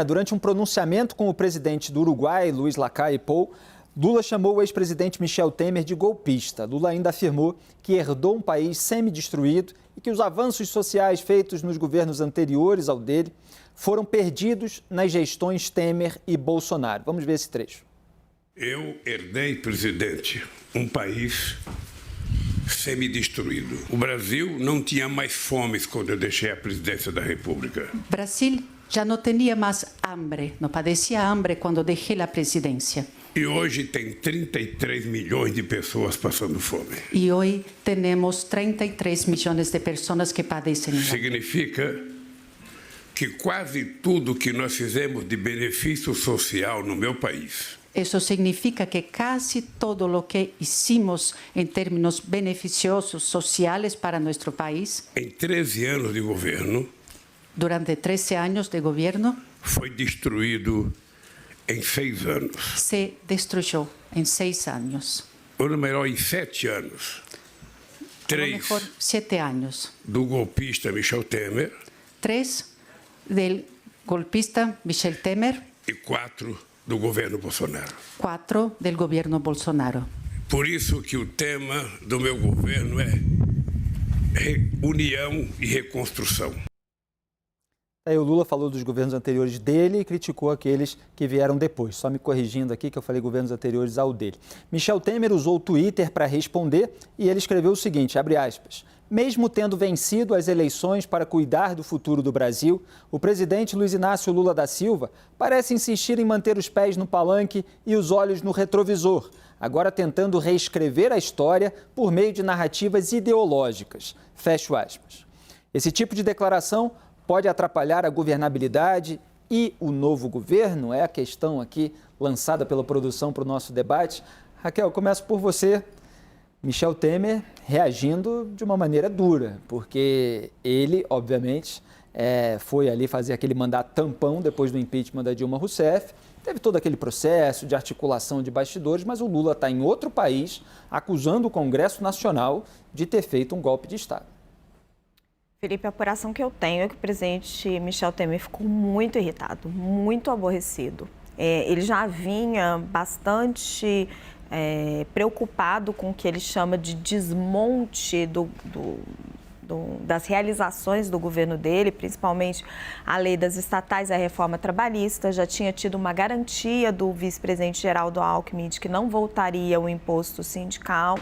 Durante um pronunciamento com o presidente do Uruguai, Luiz Lacalle Pou, Lula chamou o ex-presidente Michel Temer de golpista. Lula ainda afirmou que herdou um país semi-destruído e que os avanços sociais feitos nos governos anteriores ao dele foram perdidos nas gestões Temer e Bolsonaro. Vamos ver esse trecho. Eu herdei, presidente, um país semi-destruído. O Brasil não tinha mais fome quando eu deixei a presidência da República. Brasil já não tinha mais hambre, não padecia hambre quando deixei a presidência. E hoje tem 33 milhões de pessoas passando fome. E hoje temos 33 milhões de pessoas que padecem hambre. Significa que quase tudo que nós fizemos de benefício social no meu país. Isso significa que quase todo o que hicimos em termos beneficiosos sociais para nosso país, em 13 anos de governo, durante 13 anos de governo, foi destruído em 6 anos. Se destruiu em 6 anos. Ou melhor, em 7 anos. 3 7 anos. Do golpista Michel Temer. 3 do golpista Michel Temer. E 4 do governo Bolsonaro. 4 do governo Bolsonaro. Por isso que o tema do meu governo é união e reconstrução. Aí o Lula falou dos governos anteriores dele e criticou aqueles que vieram depois. Só me corrigindo aqui que eu falei governos anteriores ao dele. Michel Temer usou o Twitter para responder e ele escreveu o seguinte, abre aspas, mesmo tendo vencido as eleições para cuidar do futuro do Brasil, o presidente Luiz Inácio Lula da Silva parece insistir em manter os pés no palanque e os olhos no retrovisor, agora tentando reescrever a história por meio de narrativas ideológicas. Fecho aspas. Esse tipo de declaração pode atrapalhar a governabilidade e o novo governo? É a questão aqui lançada pela produção para o nosso debate. Raquel, começo por você. Michel Temer reagindo de uma maneira dura, porque ele, obviamente, foi ali fazer aquele mandato tampão depois do impeachment da Dilma Rousseff. Teve todo aquele processo de articulação de bastidores, mas o Lula está em outro país acusando o Congresso Nacional de ter feito um golpe de Estado. Felipe, a apuração que eu tenho é que o presidente Michel Temer ficou muito irritado, muito aborrecido. Ele já vinha bastante preocupado com o que ele chama de desmonte das realizações do governo dele, principalmente a lei das estatais e a reforma trabalhista. Já tinha tido uma garantia do vice-presidente Geraldo Alckmin de que não voltaria o imposto sindical.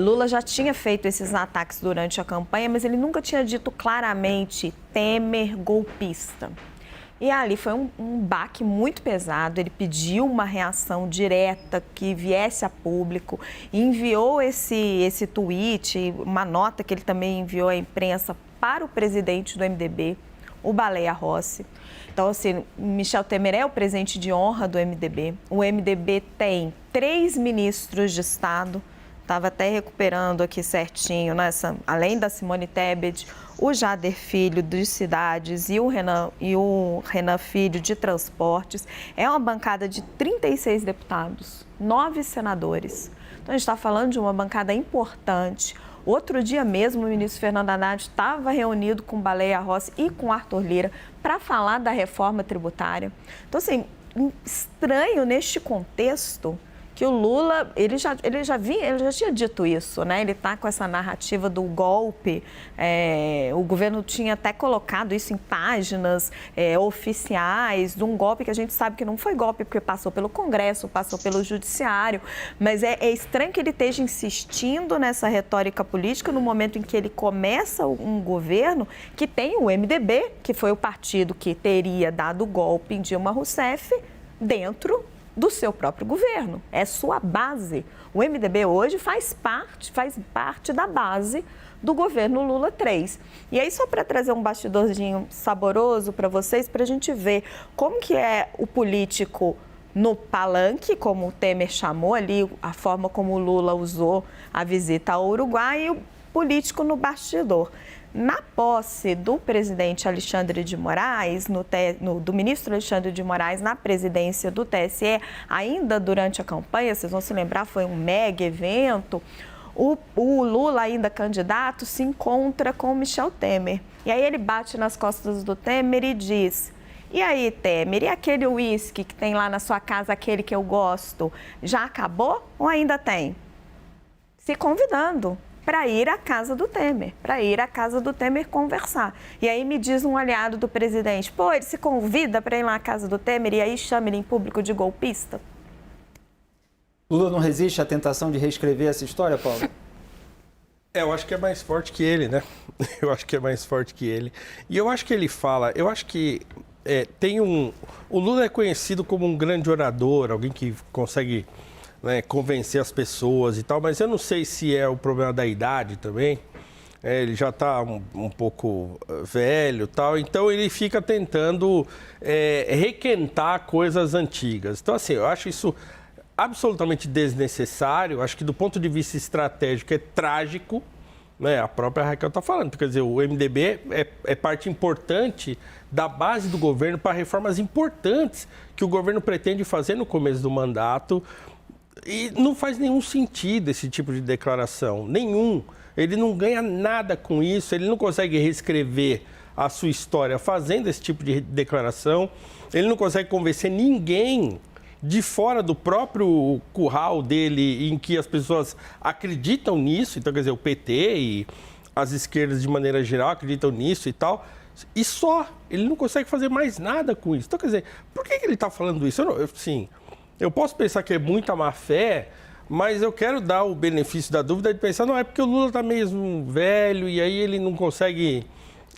Lula já tinha feito esses ataques durante a campanha, mas ele nunca tinha dito claramente Temer golpista. E ali foi um baque muito pesado, ele pediu uma reação direta que viesse a público, enviou esse tweet, uma nota que ele também enviou à imprensa para o presidente do MDB, o Baleia Rossi. Então, assim, Michel Temer é o presidente de honra do MDB. O MDB tem 3 ministros de Estado, estava até recuperando aqui certinho, além da Simone Tebet, o Jader Filho de Cidades e o Renan Filho de Transportes. É uma bancada de 36 deputados, 9 senadores. Então, a gente está falando de uma bancada importante. Outro dia mesmo, o ministro Fernando Haddad estava reunido com Baleia Rossi e com Arthur Lira para falar da reforma tributária. Então, assim, estranho neste contexto que o Lula, ele já tinha dito isso, né? Ele está com essa narrativa do golpe, o governo tinha até colocado isso em páginas oficiais, de um golpe que a gente sabe que não foi golpe, porque passou pelo Congresso, passou pelo Judiciário, mas é estranho que ele esteja insistindo nessa retórica política no momento em que ele começa um governo que tem o MDB, que foi o partido que teria dado o golpe em Dilma Rousseff, dentro do seu próprio governo, é sua base. O MDB hoje faz parte da base do governo Lula 3. E aí, só para trazer um bastidorzinho saboroso para vocês, para a gente ver como que é o político no palanque, como o Temer chamou ali, a forma como o Lula usou a visita ao Uruguai, e o político no bastidor. Na posse do presidente Alexandre de Moraes, do ministro Alexandre de Moraes na presidência do TSE, ainda durante a campanha, vocês vão se lembrar, foi um mega evento, o Lula, ainda candidato, se encontra com o Michel Temer. E aí ele bate nas costas do Temer e diz: E aí, Temer, e aquele uísque que tem lá na sua casa, aquele que eu gosto, já acabou ou ainda tem? Se convidando para ir à casa do Temer, conversar. E aí me diz um aliado do presidente, pô, ele se convida para ir lá à casa do Temer e aí chama ele em público de golpista? Lula não resiste à tentação de reescrever essa história, Paulo? Eu acho que é mais forte que ele, né? Eu acho que é mais forte que ele. E eu acho que ele fala, eu acho que o Lula é conhecido como um grande orador, alguém que consegue, né, convencer as pessoas e tal, mas eu não sei se é o problema da idade também. Ele já está um pouco velho e tal, então ele fica tentando requentar coisas antigas. Então, assim, eu acho isso absolutamente desnecessário. Acho que do ponto de vista estratégico é trágico, né? A própria Raquel está falando, quer dizer, o MDB é parte importante da base do governo para reformas importantes que o governo pretende fazer no começo do mandato, e não faz nenhum sentido esse tipo de declaração, nenhum. Ele não ganha nada com isso, ele não consegue reescrever a sua história fazendo esse tipo de declaração, ele não consegue convencer ninguém de fora do próprio curral dele, em que as pessoas acreditam nisso. Então, quer dizer, o PT e as esquerdas de maneira geral acreditam nisso e tal, e só, ele não consegue fazer mais nada com isso. Então, quer dizer, por que ele está falando isso? Eu posso pensar que é muita má fé, mas eu quero dar o benefício da dúvida de pensar, não, é porque o Lula está mesmo velho e aí ele não consegue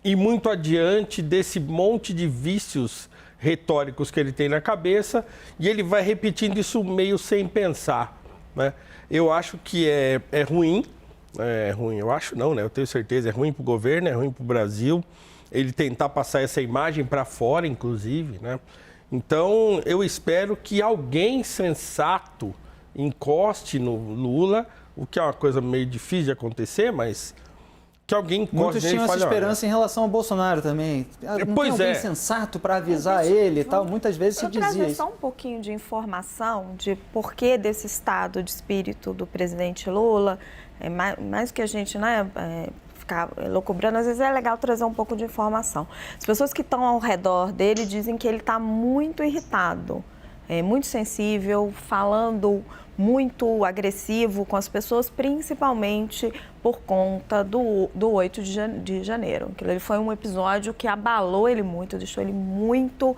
ir muito adiante desse monte de vícios retóricos que ele tem na cabeça, e ele vai repetindo isso meio sem pensar, né? Eu acho que é ruim, eu acho não, né? Eu tenho certeza, é ruim para o governo, é ruim para o Brasil, ele tentar passar essa imagem para fora, inclusive, né? Então, eu espero que alguém sensato encoste no Lula, o que é uma coisa meio difícil de acontecer, mas que alguém encoste. Muitos tinham essa esperança em relação ao Bolsonaro também. Não tem alguém sensato para avisar ele e tal? Muitas vezes se dizia isso. Eu trazer só um pouquinho de informação de porquê desse estado de espírito do presidente Lula. Mais que a gente, né, ficar elucubrando, às vezes é legal trazer um pouco de informação. As pessoas que estão ao redor dele dizem que ele está muito irritado, muito sensível, falando muito agressivo com as pessoas, principalmente por conta do 8 de janeiro. Aquilo foi um episódio que abalou ele muito, deixou ele muito,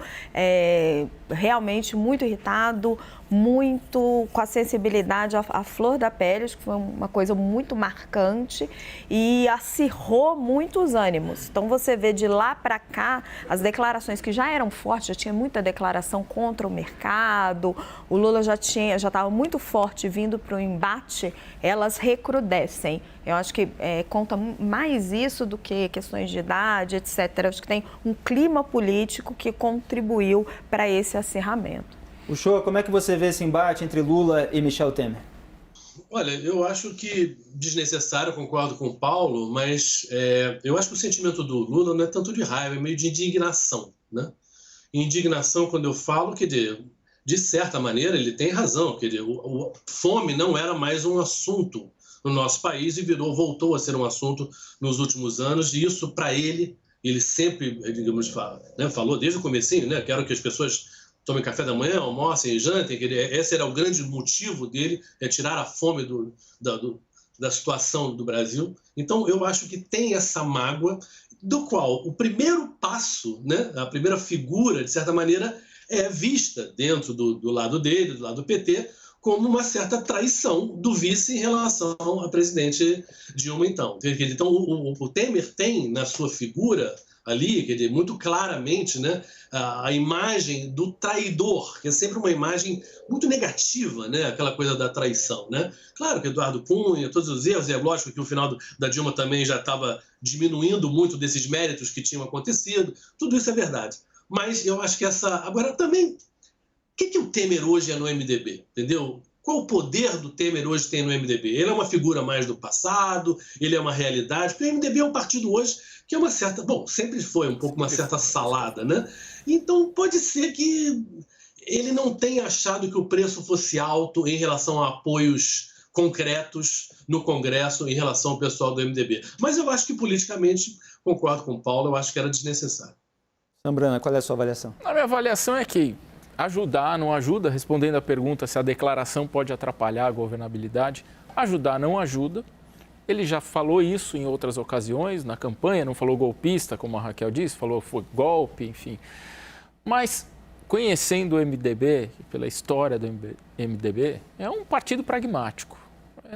realmente muito irritado, muito com a sensibilidade à flor da pele, acho que foi uma coisa muito marcante e acirrou muitos ânimos. Então você vê de lá para cá as declarações que já eram fortes, já tinha muita declaração contra o mercado, o Lula já estava muito forte vindo para o embate, elas recrudescem. Eu acho que conta mais isso do que questões de idade, etc. Eu acho que tem um clima político que contribuiu para esse acirramento. Uchoa, como é que você vê esse embate entre Lula e Michel Temer? Olha, eu acho que desnecessário, concordo com o Paulo, mas eu acho que o sentimento do Lula não é tanto de raiva, é meio de indignação, né? Indignação, quando eu falo, quer dizer, de certa maneira ele tem razão, quer dizer, fome não era mais um assunto no nosso país e voltou a ser um assunto nos últimos anos, e isso para ele sempre, digamos, falou desde o comecinho, né? Quero que as pessoas tomem café da manhã, almocem, jantem, esse era o grande motivo dele, tirar a fome da situação do Brasil. Então, eu acho que tem essa mágoa, do qual o primeiro passo, né, a primeira figura, de certa maneira, é vista dentro do lado dele, do lado do PT, como uma certa traição do vice em relação à presidente Dilma, então. Então, o Temer tem na sua figura ali, quer dizer, muito claramente, né, a imagem do traidor, que é sempre uma imagem muito negativa, né, aquela coisa da traição, né? Claro que Eduardo Cunha, todos os erros, é lógico que o final da Dilma também já estava diminuindo muito desses méritos que tinham acontecido, tudo isso é verdade. Mas eu acho que agora também, o que o Temer hoje é no MDB, entendeu? Qual o poder do Temer hoje tem no MDB? Ele é uma figura mais do passado, ele é uma realidade, porque o MDB é um partido hoje que é uma certa... Bom, sempre foi um pouco uma certa salada, né? Então, pode ser que ele não tenha achado que o preço fosse alto em relação a apoios concretos no Congresso em relação ao pessoal do MDB. Mas eu acho que, politicamente, concordo com o Paulo, eu acho que era desnecessário. Zambrana, qual é a sua avaliação? A minha avaliação é que ajudar não ajuda, respondendo à pergunta se a declaração pode atrapalhar a governabilidade, ajudar não ajuda. Ele já falou isso em outras ocasiões, na campanha, não falou golpista, como a Raquel disse, falou foi golpe, enfim. Mas, conhecendo o MDB, pela história do MDB, é um partido pragmático.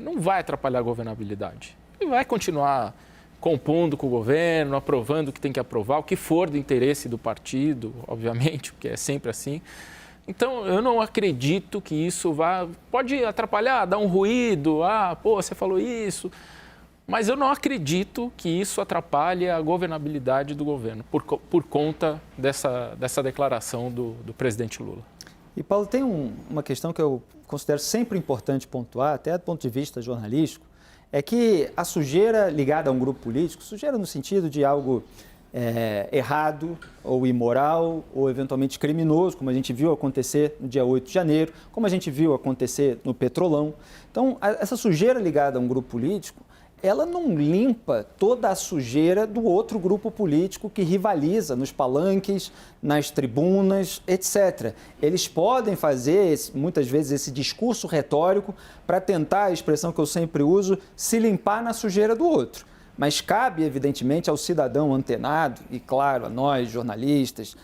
Não vai atrapalhar a governabilidade. Ele vai continuar compondo com o governo, aprovando o que tem que aprovar, o que for do interesse do partido, obviamente, porque é sempre assim. Então, eu não acredito que isso pode atrapalhar, dar um ruído, você falou isso, mas eu não acredito que isso atrapalhe a governabilidade do governo, por conta dessa declaração do presidente Lula. E, Paulo, tem uma questão que eu considero sempre importante pontuar, até do ponto de vista jornalístico, é que a sujeira ligada a um grupo político, sujeira no sentido de algo errado ou imoral ou eventualmente criminoso, como a gente viu acontecer no dia 8 de janeiro, como a gente viu acontecer no Petrolão. Então, essa sujeira ligada a um grupo político, ela não limpa toda a sujeira do outro grupo político que rivaliza nos palanques, nas tribunas, etc. Eles podem fazer, muitas vezes, esse discurso retórico para tentar, a expressão que eu sempre uso, se limpar na sujeira do outro. Mas cabe, evidentemente, ao cidadão antenado e, claro, a nós, jornalistas,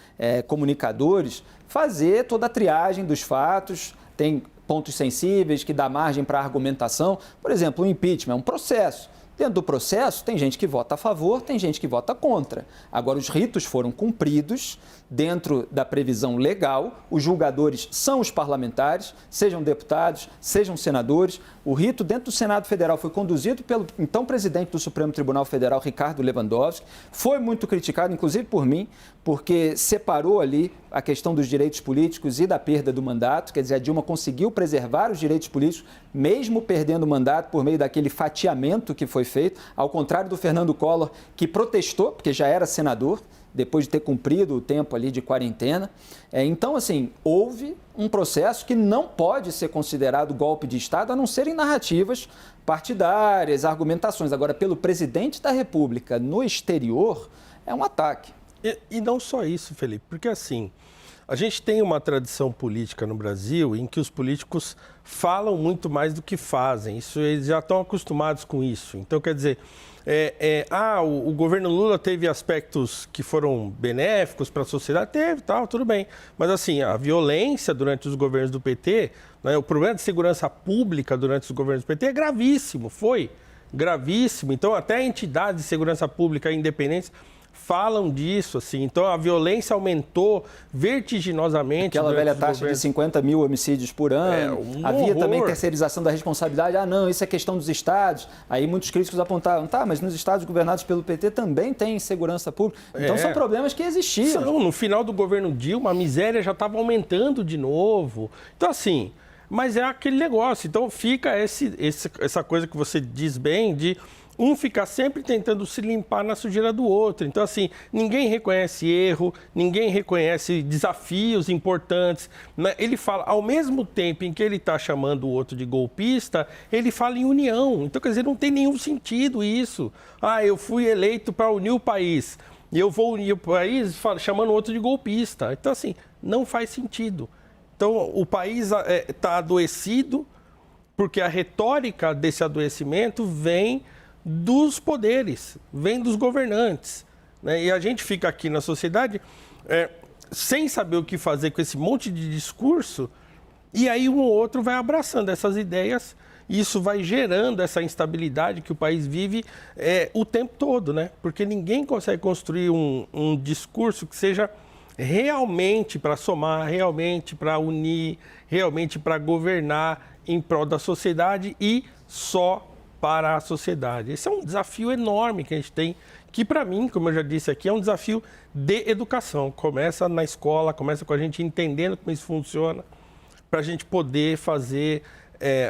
comunicadores, fazer toda a triagem dos fatos. Tem pontos sensíveis que dá margem para argumentação. Por exemplo, o impeachment é um processo. Dentro do processo, tem gente que vota a favor, tem gente que vota contra. Agora, os ritos foram cumpridos dentro da previsão legal, os julgadores são os parlamentares, sejam deputados, sejam senadores. O rito dentro do Senado Federal foi conduzido pelo então presidente do Supremo Tribunal Federal, Ricardo Lewandowski. Foi muito criticado, inclusive por mim, porque separou ali a questão dos direitos políticos e da perda do mandato. Quer dizer, a Dilma conseguiu preservar os direitos políticos, mesmo perdendo o mandato por meio daquele fatiamento que foi feito, ao contrário do Fernando Collor, que protestou, porque já era senador, depois de ter cumprido o tempo ali de quarentena. Então, assim, houve um processo que não pode ser considerado golpe de Estado, a não ser em narrativas partidárias, argumentações. Agora, pelo presidente da República no exterior, é um ataque. E não só isso, Felipe, porque assim, a gente tem uma tradição política no Brasil em que os políticos falam muito mais do que fazem. Eles já estão acostumados com isso. Então, quer dizer, o governo Lula teve aspectos que foram benéficos para a sociedade? Teve, tudo bem. Mas assim, a violência durante os governos do PT, né, o problema de segurança pública durante os governos do PT é gravíssimo, foi gravíssimo. Então, até entidades de segurança pública independentes falam disso, assim. Então, a violência aumentou vertiginosamente. Aquela velha taxa de 50 mil homicídios por ano. Havia também terceirização da responsabilidade. Não, isso é questão dos estados. Aí muitos críticos apontaram, mas nos estados governados pelo PT também tem segurança pública. Então, são problemas que existiam. No final do governo Dilma, a miséria já estava aumentando de novo. Então, assim, mas é aquele negócio. Então, fica essa coisa que você diz bem de um ficar sempre tentando se limpar na sujeira do outro. Então, assim, ninguém reconhece erro, ninguém reconhece desafios importantes. Ele fala, ao mesmo tempo em que ele está chamando o outro de golpista, ele fala em união. Então, quer dizer, não tem nenhum sentido isso. Eu fui eleito para unir o país, e eu vou unir o país chamando o outro de golpista. Então, assim, não faz sentido. Então, o país está adoecido, porque a retórica desse adoecimento vem dos poderes, vem dos governantes, né? E a gente fica aqui na sociedade sem saber o que fazer com esse monte de discurso, e aí um ou outro vai abraçando essas ideias, e isso vai gerando essa instabilidade que o país vive o tempo todo, né? Porque ninguém consegue construir um discurso que seja realmente para somar, realmente para unir, realmente para governar em prol da sociedade e só para a sociedade. Esse é um desafio enorme que a gente tem, que para mim, como eu já disse aqui, é um desafio de educação. Começa na escola, começa com a gente entendendo como isso funciona, para a gente poder fazer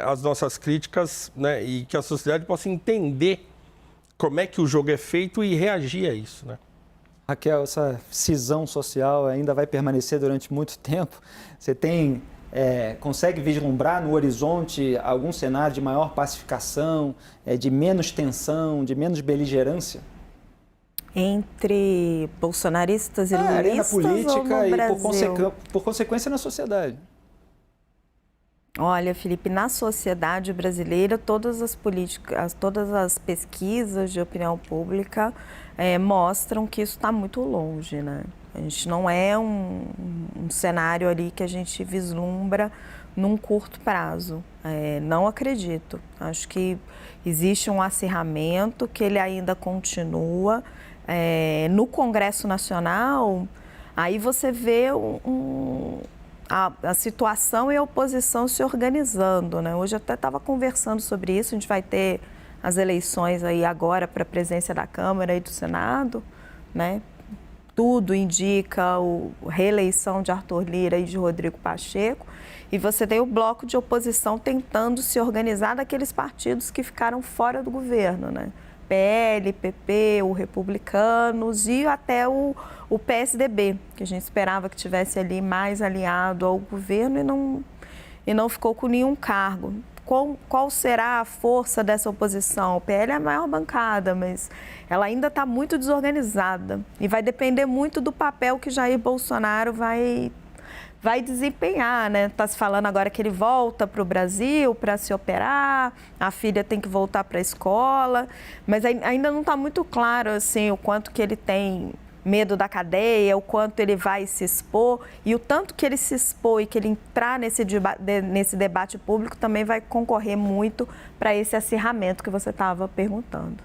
as nossas críticas, né, e que a sociedade possa entender como é que o jogo é feito e reagir a isso, né? Raquel, essa cisão social ainda vai permanecer durante muito tempo. Você consegue vislumbrar no horizonte algum cenário de maior pacificação, de menos tensão, de menos beligerância? Entre bolsonaristas e lulistas arena política ou no e, Brasil? por consequência, na sociedade. Olha, Felipe, na sociedade brasileira, todas as pesquisas de opinião pública mostram que isso está muito longe, né? A gente não é um cenário ali que a gente vislumbra num curto prazo. Não acredito. Acho que existe um acirramento, que ele ainda continua. No Congresso Nacional, aí você vê a situação e a oposição se organizando, né? Hoje eu até estava conversando sobre isso, a gente vai ter as eleições aí agora para a presidência da Câmara e do Senado, né? Tudo indica a reeleição de Arthur Lira e de Rodrigo Pacheco, e você tem o bloco de oposição tentando se organizar daqueles partidos que ficaram fora do governo, né? PL, PP, o Republicanos e até o PSDB, que a gente esperava que tivesse ali mais alinhado ao governo e não ficou com nenhum cargo. Qual será a força dessa oposição? O PL é a maior bancada, mas ela ainda está muito desorganizada e vai depender muito do papel que Jair Bolsonaro vai desempenhar, né? Está se falando agora que ele volta para o Brasil para se operar, a filha tem que voltar para a escola, mas ainda não está muito claro assim, o quanto que ele tem medo da cadeia, o quanto ele vai se expor, e o tanto que ele se expor e que ele entrar nesse debate público também vai concorrer muito para esse acirramento que você estava perguntando.